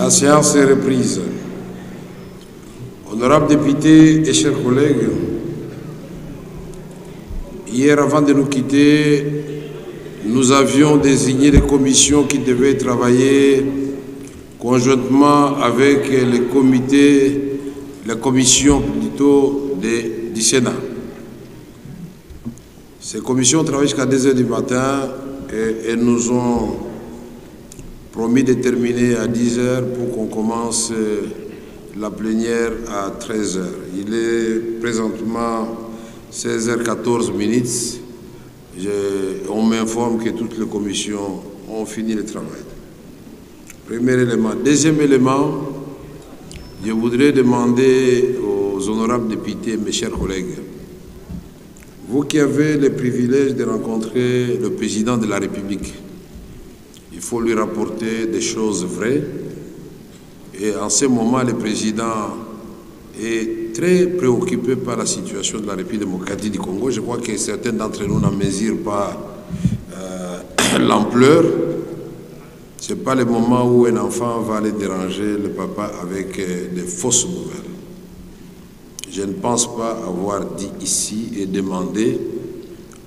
La séance est reprise. Honorables députés et chers collègues, hier avant de nous quitter, nous avions désigné les commissions qui devaient travailler conjointement avec les comités, la commission plutôt du Sénat. Ces commissions travaillent jusqu'à 2 h du matin et elles nous ont promis de terminer à 10 h pour qu'on commence la plénière à 13 h. Il est présentement 16 h 14 minutes. On m'informe que toutes les commissions ont fini le travail. Premier élément. Deuxième élément, je voudrais demander aux honorables députés, mes chers collègues, vous qui avez le privilège de rencontrer le président de la République, il faut lui rapporter des choses vraies. Et en ce moment, le président est très préoccupé par la situation de la République démocratique du Congo. Je crois que certains d'entre nous n'en mesurent pas l'ampleur. Ce n'est pas le moment où un enfant va aller déranger le papa avec des fausses nouvelles. Je ne pense pas avoir dit ici et demandé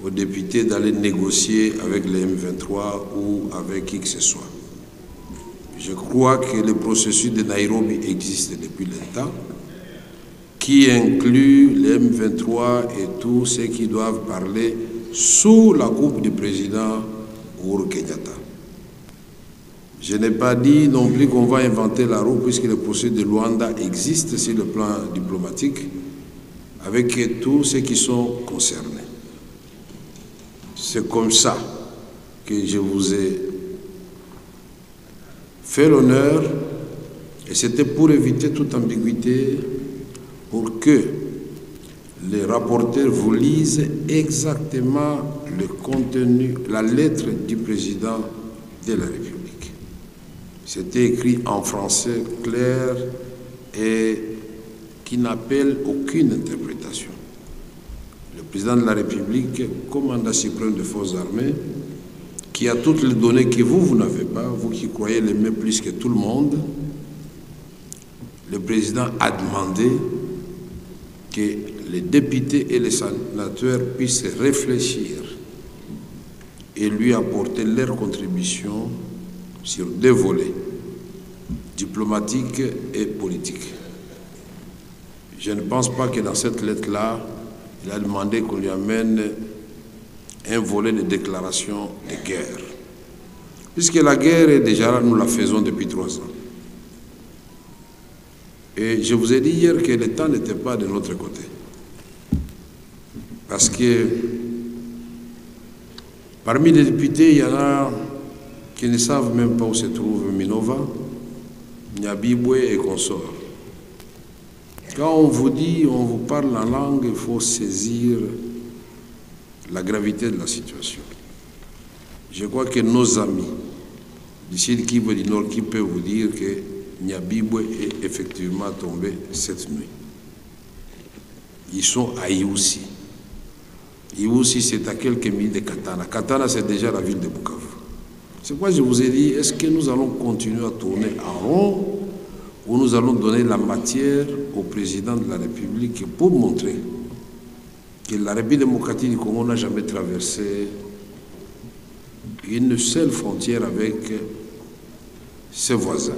aux députés d'aller négocier avec les M23 ou avec qui que ce soit. Je crois que le processus de Nairobi existe depuis longtemps, qui inclut les M23 et tous ceux qui doivent parler sous la coupe du président Uhuru Kenyatta. Je n'ai pas dit non plus qu'on va inventer la roue puisque le processus de Luanda existe sur le plan diplomatique avec tous ceux qui sont concernés. C'est comme ça que je vous ai fait l'honneur et c'était pour éviter toute ambiguïté, pour que les rapporteurs vous lisent exactement le contenu, la lettre du président de la République. C'était écrit en français clair et qui n'appelle aucune interprétation. Le président de la République, commandant suprême des forces armées, qui a toutes les données que vous n'avez pas, vous qui croyez l'aimer plus que tout le monde, le président a demandé que les députés et les sénateurs puissent réfléchir et lui apporter leur contribution sur 2 volets, diplomatiques et politiques. Je ne pense pas que dans cette lettre-là, il a demandé qu'on lui amène un volet de déclaration de guerre. Puisque la guerre est déjà là, nous la faisons depuis 3 ans. Et je vous ai dit hier que le temps n'était pas de notre côté. Parce que parmi les députés, il y en a qui ne savent même pas où se trouve Minova, Nyabibwe et consorts. Quand on vous dit, on vous parle en langue, il faut saisir la gravité de la situation. Je crois que nos amis du Sud Kivu et du Nord qui peuvent vous dire que Nyabibwe est effectivement tombé cette nuit. Ils sont à Iousi. Iousi, c'est à quelques milles de Katana. Katana, c'est déjà la ville de Bukavu. C'est pourquoi je vous ai dit, est-ce que nous allons continuer à tourner en rond ou nous allons donner la matière au président de la République pour montrer que la République démocratique du Congo n'a jamais traversé une seule frontière avec ses voisins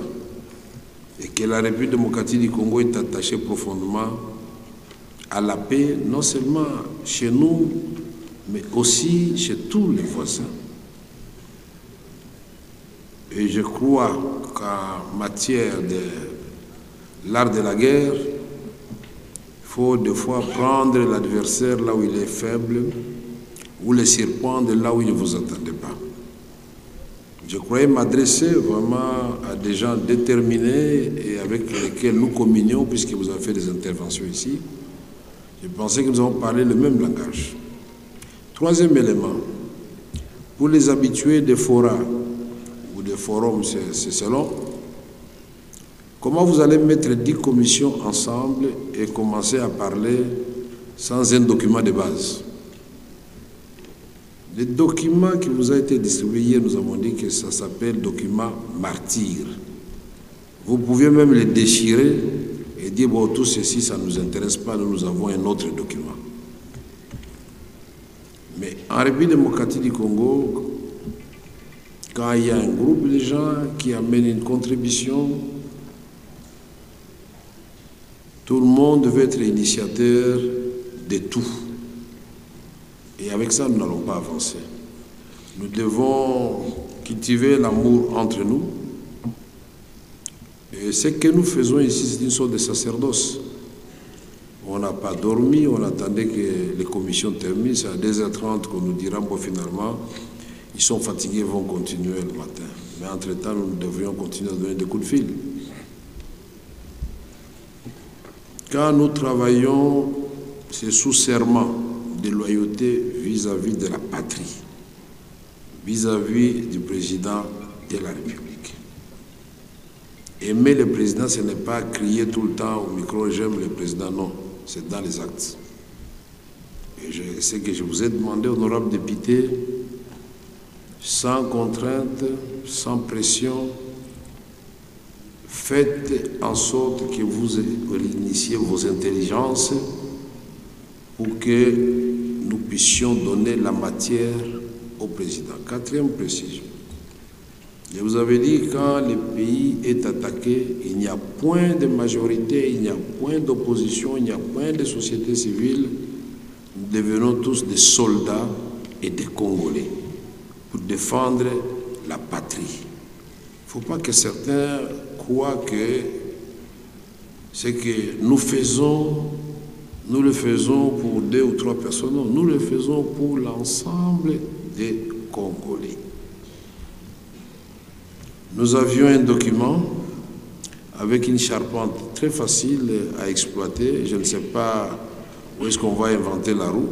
et que la République démocratique du Congo est attachée profondément à la paix, non seulement chez nous, mais aussi chez tous les voisins. Et je crois qu'en matière de l'art de la guerre, il faut des fois prendre l'adversaire là où il est faible ou le surprendre là où il ne vous attendait pas. Je croyais m'adresser vraiment à des gens déterminés et avec lesquels nous communions, puisque vous avez fait des interventions ici. Je pensais que nous avons parlé le même langage. Troisième élément, pour les habitués des forats ou des forums, c'est selon, comment vous allez mettre 10 commissions ensemble et commencer à parler sans un document de base? Le document qui vous a été distribué hier, nous avons dit que ça s'appelle document martyr. Vous pouviez même les déchirer et dire, bon, tout ceci, ça ne nous intéresse pas, nous avons un autre document. Mais en République démocratique du Congo, quand il y a un groupe de gens qui amènent une contribution, tout le monde veut être initiateur de tout. Et avec ça, nous n'allons pas avancer. Nous devons cultiver l'amour entre nous. Et ce que nous faisons ici, c'est une sorte de sacerdoce. On n'a pas dormi, on attendait que les commissions terminent. C'est à 2h30 qu'on nous dira, bon, finalement, ils sont fatigués, ils vont continuer le matin. Mais entre-temps, nous devrions continuer à donner des coups de fil. Quand nous travaillons, c'est sous serment de loyauté vis-à-vis de la patrie, vis-à-vis du président de la République. Aimer le président, ce n'est pas crier tout le temps au micro, j'aime le président, non, c'est dans les actes. Et je sais que je vous ai demandé, honorable député, sans contrainte, sans pression, faites en sorte que vous initiez vos intelligences pour que nous puissions donner la matière au président. Quatrième précision. Je vous avais dit, quand le pays est attaqué, il n'y a point de majorité, il n'y a point d'opposition, il n'y a point de société civile. Nous devenons tous des soldats et des Congolais pour défendre la patrie. Il ne faut pas que certains croient que ce que nous faisons, nous le faisons pour 2 ou 3 personnes. Non, nous le faisons pour l'ensemble des Congolais. Nous avions un document avec une charpente très facile à exploiter. Je ne sais pas où est-ce qu'on va inventer la roue.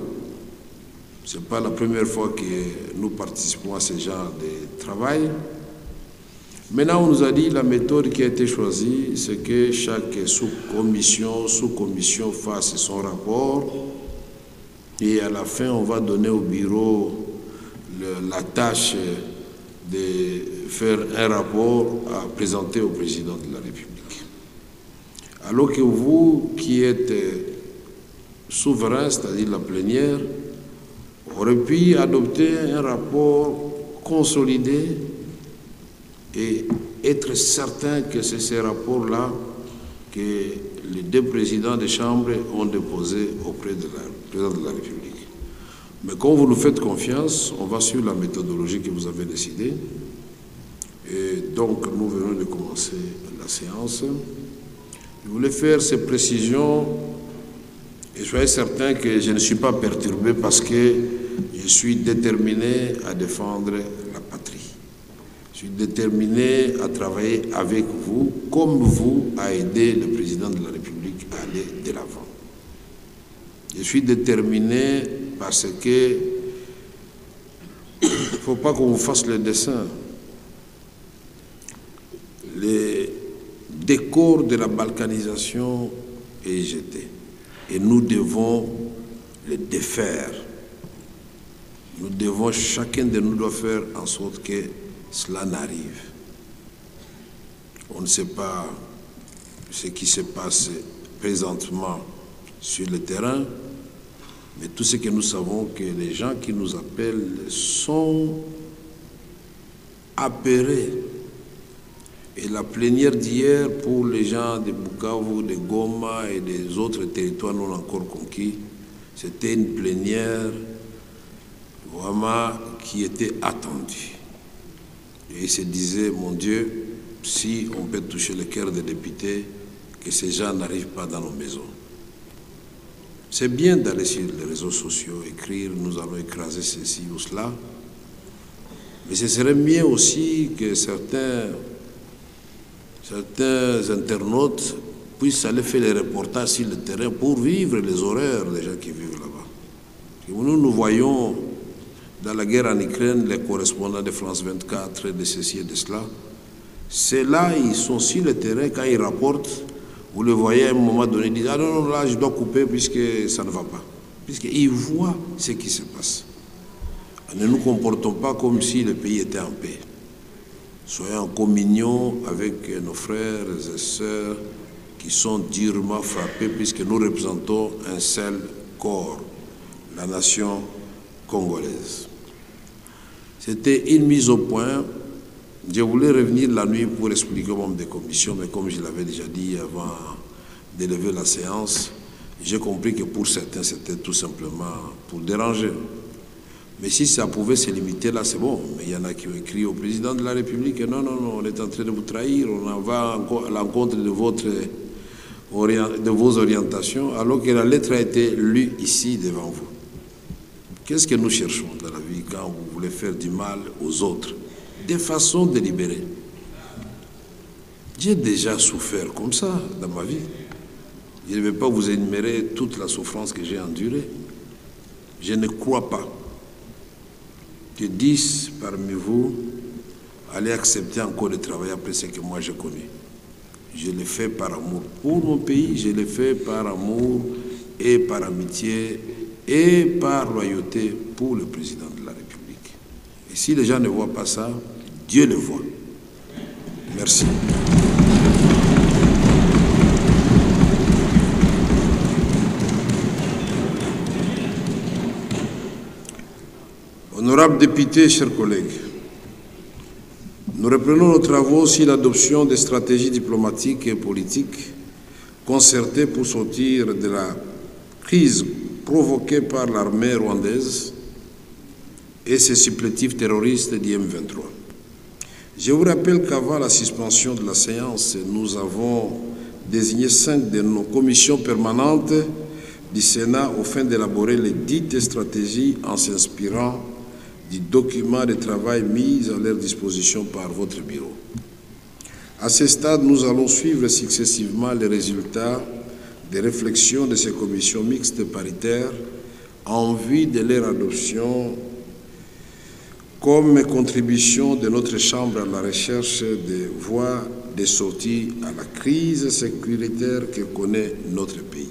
Ce n'est pas la première fois que nous participons à ce genre de travail. Maintenant, on nous a dit la méthode qui a été choisie, c'est que chaque sous-commission fasse son rapport et à la fin, on va donner au bureau la tâche de faire un rapport à présenter au président de la République. Alors que vous, qui êtes souverain, c'est-à-dire la plénière, aurez pu adopter un rapport consolidé et être certain que c'est ces rapports-là que les 2 présidents des chambres ont déposés auprès de la présidente de la République. Mais quand vous nous faites confiance, on va suivre la méthodologie que vous avez décidée. Et donc, nous venons de commencer la séance. Je voulais faire ces précisions et soyez certain que je ne suis pas perturbé parce que je suis déterminé à défendre la patrie. Je suis déterminé à travailler avec vous, comme vous, à aider le président de la République à aller de l'avant. Je suis déterminé parce que il ne faut pas qu'on vous fasse le dessin. Le décor de la balkanisation est jeté. Et nous devons le défaire. Nous devons, chacun de nous doit faire en sorte que cela n'arrive. On ne sait pas ce qui se passe présentement sur le terrain, mais tout ce que nous savons, que les gens qui nous appellent sont apeurés. Et la plénière d'hier, pour les gens de Bukavu, de Goma et des autres territoires non encore conquis, c'était une plénière vraiment qui était attendue. Et ils se disaient, mon Dieu, si on peut toucher le cœur des députés, que ces gens n'arrivent pas dans nos maisons. C'est bien d'aller sur les réseaux sociaux, écrire, nous allons écraser ceci ou cela, mais ce serait mieux aussi que certains internautes puissent aller faire les reportages sur le terrain pour vivre les horreurs des gens qui vivent là-bas. Nous voyons dans la guerre en Ukraine les correspondants de France 24, de ceci et de cela. C'est là, ils sont sur le terrain, quand ils rapportent, vous le voyez à un moment donné, ils disent « Ah non, non, là, je dois couper puisque ça ne va pas. » Puisqu'ils voient ce qui se passe. Ne nous comportons pas comme si le pays était en paix. Soyons en communion avec nos frères et sœurs qui sont durement frappés puisque nous représentons un seul corps, la nation congolaise. C'était une mise au point. Je voulais revenir la nuit pour expliquer aux membres des commissions, mais comme je l'avais déjà dit avant d'élever la séance, j'ai compris que pour certains, c'était tout simplement pour déranger. Mais si ça pouvait se limiter là, c'est bon. Mais il y en a qui ont écrit au président de la République, non, non, non, on est en train de vous trahir, on en va à l'encontre de vos orientations, alors que la lettre a été lue ici devant vous. Qu'est-ce que nous cherchons dans la vie quand vous voulez faire du mal aux autres, de façon délibérée? J'ai déjà souffert comme ça dans ma vie. Je ne vais pas vous énumérer toute la souffrance que j'ai endurée. Je ne crois pas que 10 parmi vous allaient accepter encore de travailler après ce que moi j'ai connu. Je l'ai fait par amour pour mon pays, je l'ai fait par amour et par amitié et par loyauté pour le président de la République. Et si les gens ne voient pas ça, Dieu le voit. Merci. Honorables députés, chers collègues, nous reprenons nos travaux sur l'adoption des stratégies diplomatiques et politiques concertées pour sortir de la crise provoquée par l'armée rwandaise et ses supplétifs terroristes du M23. Je vous rappelle qu'avant la suspension de la séance, nous avons désigné 5 de nos commissions permanentes du Sénat au fin d'élaborer les dites stratégies en s'inspirant du document de travail mis à leur disposition par votre bureau. À ce stade, nous allons suivre successivement les résultats des réflexions de ces commissions mixtes paritaires en vue de leur adoption comme contribution de notre Chambre à la recherche des voies de sortie à la crise sécuritaire que connaît notre pays.